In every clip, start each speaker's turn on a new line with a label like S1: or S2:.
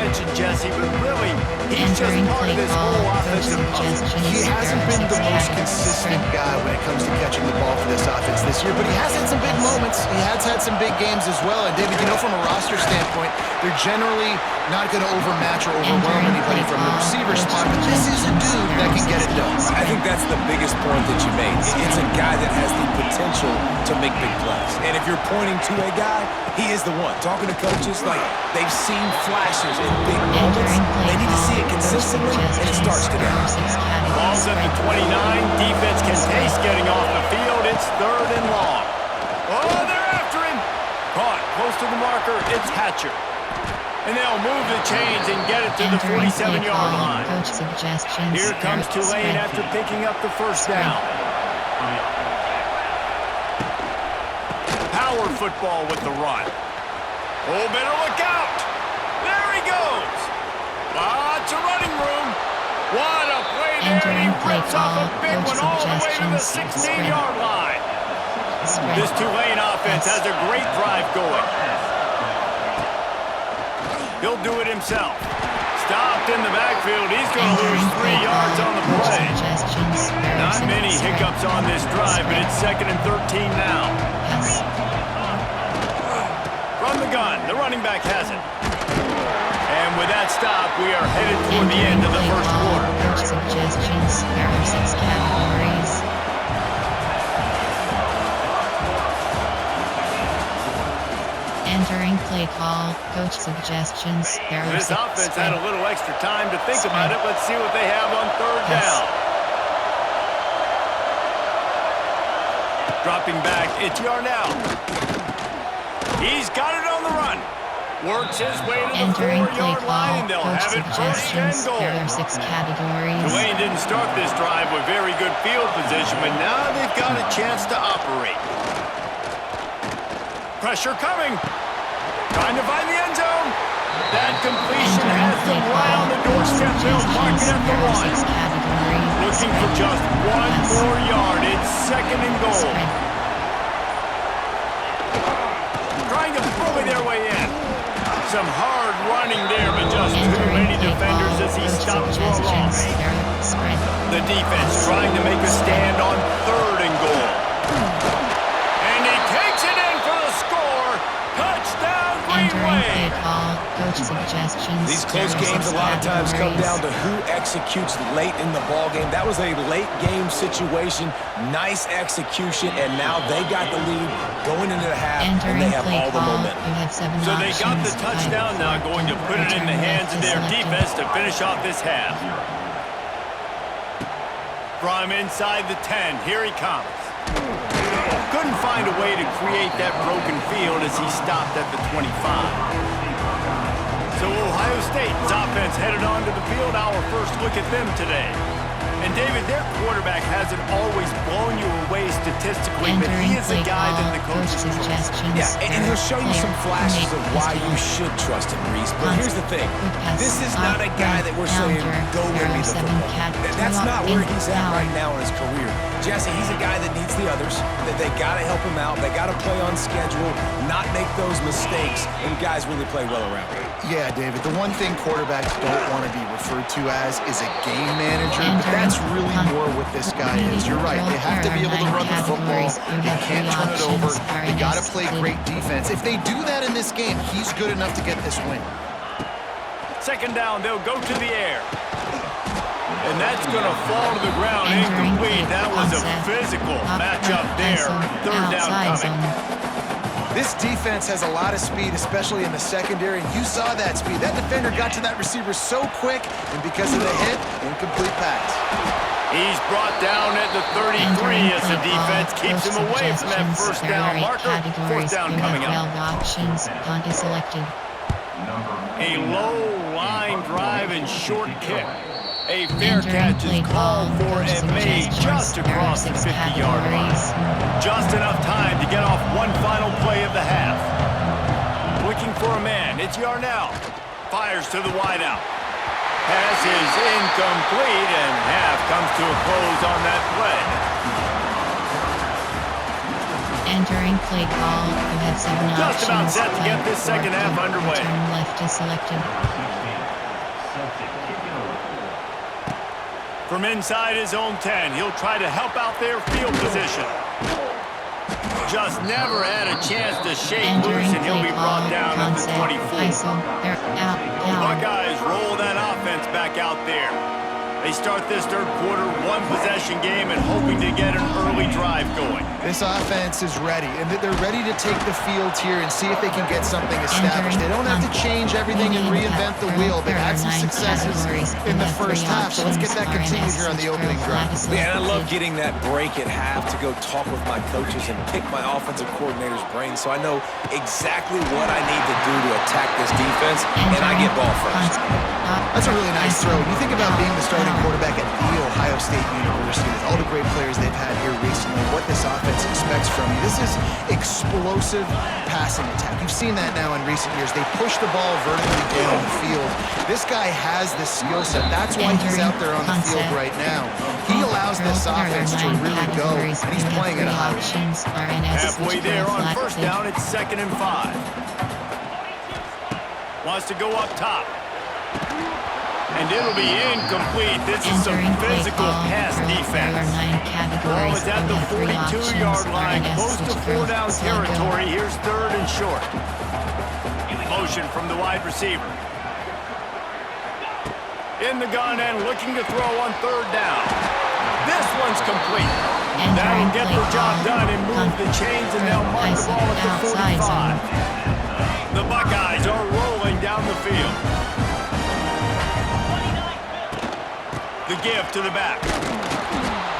S1: mentioned, Jesse, but really, he's just part of this whole offensive puzzle.
S2: He hasn't been the most consistent guy when it comes to catching the ball for this offense this year, but he has had some big moments. He has had some big games as well. And, David, from a roster standpoint, they're generally not going to overmatch or overwhelm anybody from the receiver spot, but this is a dude that can get it done.
S3: I think that's the biggest point that you made. It's a guy that has the potential to make big plays. And if you're pointing to a guy, he is the one. Talking to coaches, like, they've seen flashes in big moments. They need to see it consistently, and it starts today.
S1: Ball's at the 29. Defense can taste getting off the field. It's 3rd and long. Oh, they're after him. Caught close to the marker. It's Hatcher. And they'll move the chains and get it to the 47-yard line. Here comes Tulane after picking up the first down. Power football with the run. Oh, better look out. There he goes. Lots of running room. What a play there. He rips off a big one all the way to the 16-yard line. This Tulane offense has a great drive going. He'll do it himself. Stopped in the backfield. He's going to lose 3 yards on the play. Not many hiccups on this drive, but it's 2nd and 13 now. From the gun, the running back has it. And with that stop, we are headed toward the end of the first quarter.
S4: Suggestions. There are 6 categories. Entering play call, coach suggestions. There are
S1: this
S4: 6
S1: offense had a little extra time to think about it. Let's see what they have on 3rd down. Dropping back, it's Yarnell. He's got it on the run. Works his way to the
S4: Entering
S1: 4-yard line, and they'll have it 1st and goal.
S4: There are 6 categories.
S1: Tulane didn't start this drive with very good field position, but now they've got a chance to operate. Pressure coming. Trying to find the end zone. That completion has them right on the doorstep. They'll mark it at the 1. Looking for just 1 more yard. It's 2nd and goal. Trying to bully their way in. Some hard running there, but just too many defenders as he stops for a loss. The defense trying to make a stand on 3rd and goal. And he takes it in for the score. Touchdown, Greenway.
S3: These close games a lot of times come down to who executes late in the ball game. That was a late game situation. Nice execution, and now they got the lead going into the half, and they have all the momentum.
S1: So they got the touchdown now, going to put it in the hands of their defense to finish off this half. From inside the 10, here he comes. Couldn't find a way to create that broken field as he stopped at the 25. So Ohio State's offense headed onto the field. Our first look at them today. And David, their quarterback hasn't always blown you away statistically, but he is a guy that the coaches trust.
S3: Yeah, and he'll show you some flashes of why you should trust him, Reese. But here's the thing. This is not a guy that we're saying, go win me the football. That's not where he's at right now in his career. Jesse, he's a guy that needs the others, that they got to help him out. They got to play on schedule, not make those mistakes, and guys really play well around him.
S2: Yeah, David, the one thing quarterbacks don't want to be referred to as is a game manager, but that's really more what this guy is. You're right. They have to be able to run the football. They can't turn it over. They got to play great defense. If they do that in this game, he's good enough to get this win.
S1: 2nd down, they'll go to the air. And that's going to fall to the ground incomplete. That was a physical matchup there. 3rd down coming.
S2: This defense has a lot of speed, especially in the secondary, and you saw that speed. That defender got to that receiver so quick, and because of the hit, incomplete pass.
S1: He's brought down at the 33 as the defense keeps him away from that 1st down marker. 4th down coming up. A low line drive and short kick. A fair catch is called for and made just across the 50-yard line. Just enough time to get off one final play of the half. Looking for a man, it's Yarnell. Fires to the wideout. Pass is incomplete, and half comes to a close on that play.
S4: Entering play call, you have 7 options.
S1: Just about set to get this 2nd half underway.
S4: Turn left is selected.
S1: From inside his own 10, he'll try to help out their field position. Just never had a chance to shake loose, and he'll be brought down at the 24. Buckeyes roll that offense back out there. They start this third quarter, one-possession game, and hoping to get an early drive going.
S2: This offense is ready, and they're ready to take the field here and see if they can get something established. They don't have to change everything and reinvent the wheel. They've had some successes in the first half, so let's get that continued here on the opening drive.
S3: Man, I love getting that break at half to go talk with my coaches and pick my offensive coordinator's brain so I know exactly what I need to do to attack this defense, and I get ball first.
S2: That's a really nice throw. You think about being the starting quarterback at The Ohio State University with all the great players they've had here recently, what this offense expects from you. This is explosive passing attack. You've seen that now in recent years. They push the ball vertically down the field. This guy has the skill set. That's why he's out there on the field right now. He allows this offense to really go, and he's playing at a high level.
S1: Halfway there on first down, it's 2nd and 5. Wants to go up top. And it'll be incomplete. This is some physical pass defense. Ball is at the 42-yard line, close to 4-down territory. Here's 3rd and short. Motion from the wide receiver. In the gun and looking to throw on 3rd down. This one's complete. That'll get the job done and move the chains, and they'll mark the ball at the 45. The Buckeyes are rolling down the field. The give to the back.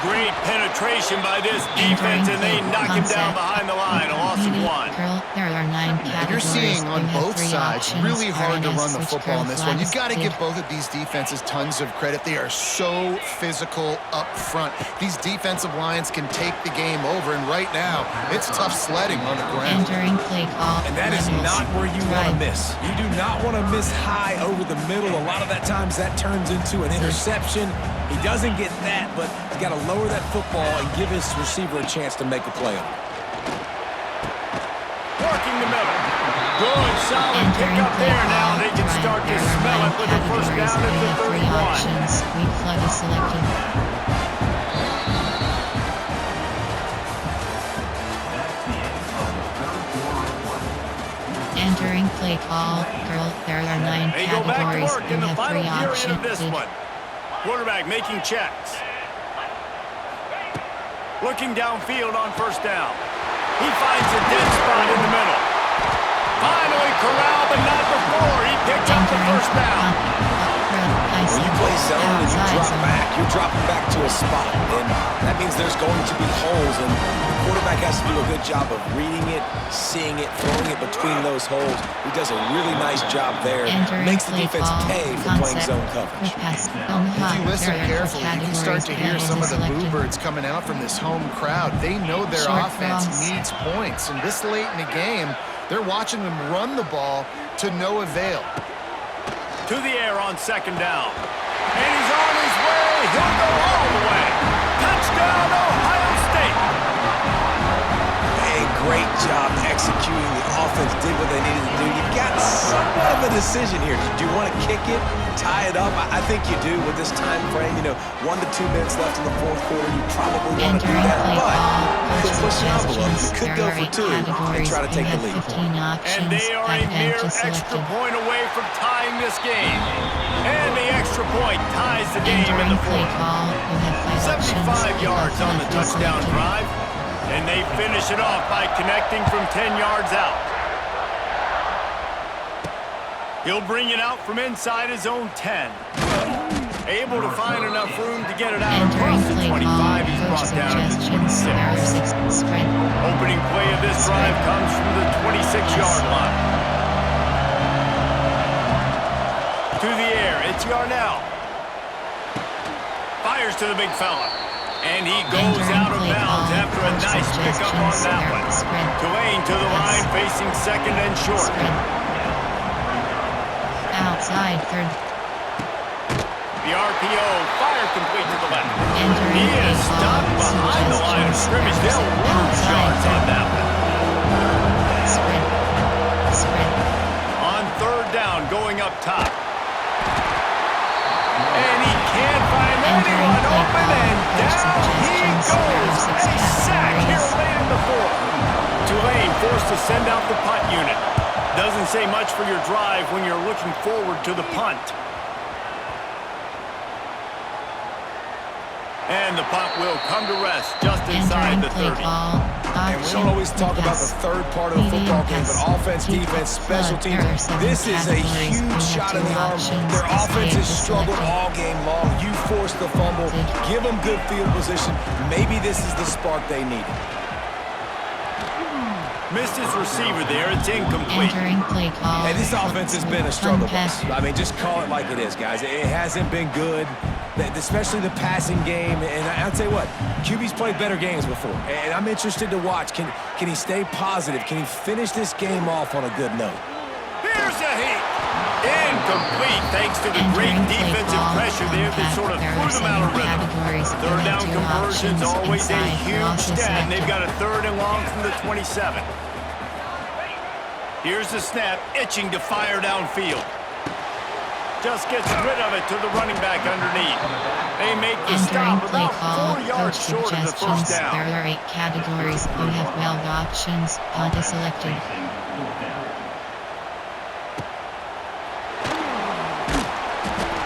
S1: Great penetration by this defense, and they knock him down behind the line. A loss of 1.
S2: And you're seeing on both sides really hard to run the football in this one. You've got to give both of these defenses tons of credit. They are so physical up front. These defensive lines can take the game over, and right now, it's tough sledding on the ground.
S3: And that is not where you want to miss. You do not want to miss high over the middle. A lot of that times that turns into an interception. He doesn't get that, but he's got to lower that football and give his receiver a chance to make a play on it.
S1: Working the middle. Good, solid pick up there now. They can start to smell it with the first down at the 31.
S4: Entering play call. There are 9
S1: They go back to
S4: categories.
S1: work
S4: You
S1: in the
S4: have
S1: final
S4: 3
S1: period of
S4: options.
S1: this one. Quarterback making checks. Looking downfield on first down. He finds a dead spot in the middle. Finally corralled, but not before. He picked up the first down.
S3: When you play zone and you drop back, you're dropping back to a spot, and that means there's going to be holes, and the quarterback has to do a good job of reading it, seeing it, throwing it between those holes. He does a really nice job there. Makes the defense pay for playing zone coverage.
S2: If you listen carefully, you can start to hear some of the bluebirds coming out from this home crowd. They know their offense needs points, and this late in the game, they're watching them run the ball to no avail.
S1: To the air on 2nd down. And he's on his way. He'll go all the way. Touchdown, Ohio State.
S3: Hey, great job executing. The offense did what they needed to do. You got somewhat of a decision here. Do you want to kick it, tie it up? I think you do with this time frame. 1 to 2 minutes left in the fourth quarter. You probably want to do that, but you could push the envelope. You could go for 2 and try to take the lead.
S1: And they are a mere extra point away from tying this game. And the extra point ties the game in the fourth. 75 yards on the touchdown drive. And they finish it off by connecting from 10 yards out. He'll bring it out from inside his own 10. Able to find enough room to get it out across the 25. He's brought down to the 26. Opening play of this drive comes from the 26-yard line. To the air, it's Yarnell. Fires to the big fella. And he goes out of bounds after a nice pickup on that one. Tulane to the line, facing 2nd and short.
S4: Outside 3rd.
S1: The RPO, fire complete to the left. He is stopped behind the line of scrimmage. They'll lose yards on that one. On 3rd down, going up top. And he can't find anyone open, and down he goes. A sack here late in the fourth. Tulane forced to send out the punt unit. Doesn't say much for your drive when you're looking forward to the punt. And the punt will come to rest just inside the 30.
S3: And we don't always talk about the third part of the football game, but offense, defense, special teams, this is a huge shot in the arm. Their offense has struggled all game long. You force the fumble, give them good field position. Maybe this is the spark they need.
S1: Missed his receiver there. It's incomplete.
S3: Hey, this offense has been a struggle bus. I mean, just call it like it is, guys. It hasn't been good, especially the passing game. And I'll tell you what, QB's played better games before. And I'm interested to watch. Can he stay positive? Can he finish this game off on a good note?
S1: Here's a hit. Incomplete, thanks to the great defensive pressure there that sort of threw them out of rhythm. Third down conversions, always a huge stat, and they've got a 3rd and long from the 27. Here's the snap, itching to fire downfield. Just gets rid of it to the running back underneath. They make the stop about 4 yards short of the first down.
S4: There are 8 categories. You have 12 options. Punt is selected.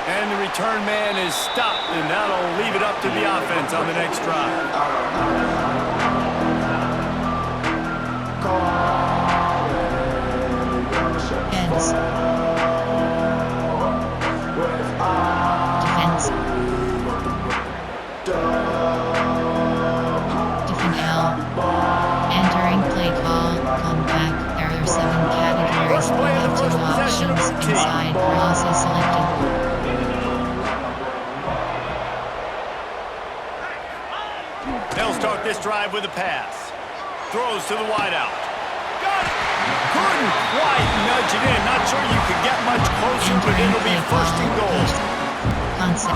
S1: And the return man is stopped, and that'll leave it up to the offense on the next drive.
S4: Heads. Defense. Defend L. Entering play call. Come back. There are 7 categories. You have 2 options. Inside cross is selected.
S1: They'll start this drive with a pass. Throws to the wideout. Got it! Couldn't quite nudge it in. Not sure you could get much closer, but it'll be 1st and goal.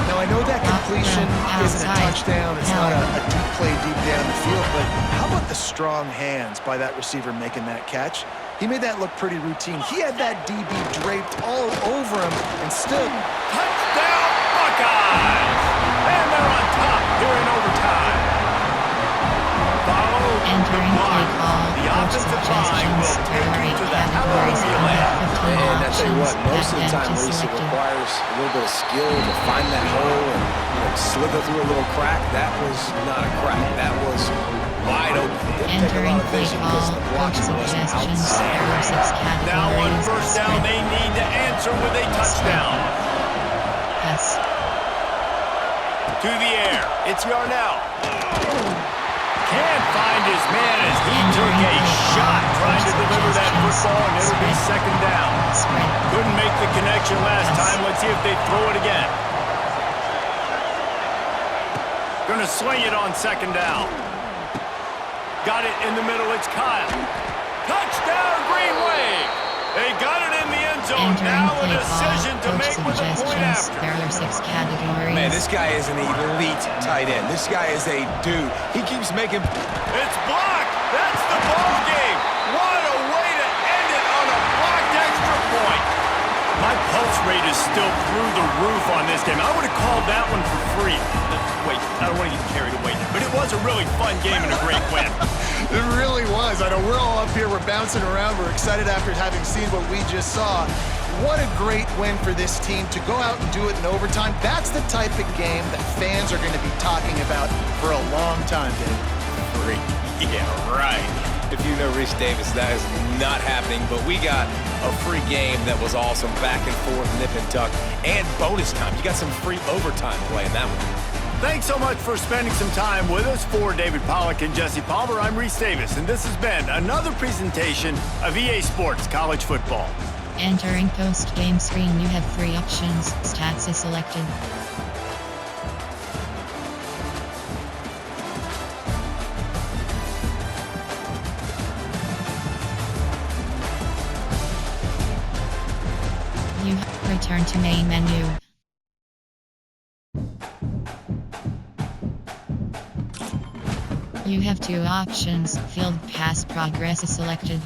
S2: Now, I know that completion isn't a touchdown. It's not a deep play deep down the field, but how about the strong hands by that receiver making that catch? He made that look pretty routine. He had that DB draped all over him and stood.
S1: Touchdown, Buckeyes! And they're on top during overtime. Follow the block. The offensive line will take you to the hallelujah land.
S3: And I tell you what, most of the time, Reese, it requires a little bit of skill to find that hole and slither through a little crack. That was not a crack. That was wide open. Didn't take a lot of vision because the blocking wasn't outside.
S1: Now on 1st down, they need to answer with a touchdown.
S4: Pass.
S1: To the air. It's Yarnell. Can't find his man as he took a shot trying to deliver that football, and it'll be 2nd down. Couldn't make the connection last time. Let's see if they throw it again. Gonna swing it on 2nd down. Got it in the middle. It's Kyle. Touchdown, Green Wave. They got it in the end zone. Now a decision to make with a point after.
S4: There are 6 categories.
S3: Man, this guy is an elite tight end. This guy is a dude. He keeps making...
S1: It's blocked. That's the ball game. What a way to end it on a blocked extra point. My pulse rate is still through the roof on this game. I would have called that one for free. Wait, I don't want to get carried away. But it was a really fun game and a great win.
S2: It really was. I know we're all up here, we're bouncing around, we're excited after having seen what we just saw. What a great win for this team to go out and do it in overtime. That's the type of game that fans are going to be talking about for a long time, Dave.
S3: Free. Yeah, right. If you know Reese Davis, that is not happening, but we got a free game that was awesome, back and forth, nip and tuck, and bonus time. You got some free overtime play in that one.
S1: Thanks so much for spending some time with us. For David Pollack and Jesse Palmer, I'm Reese Davis, and this has been another presentation of EA Sports College Football.
S4: Entering post-game screen, you have 3 options. Stats is selected. You return to main menu. You have 2 options. Field pass progress is selected.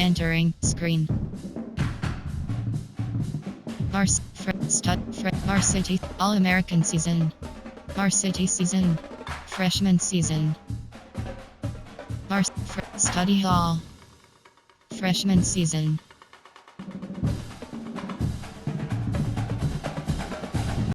S4: Entering screen. Varsity All-American season. Varsity season. Freshman season. Study hall. Freshman season.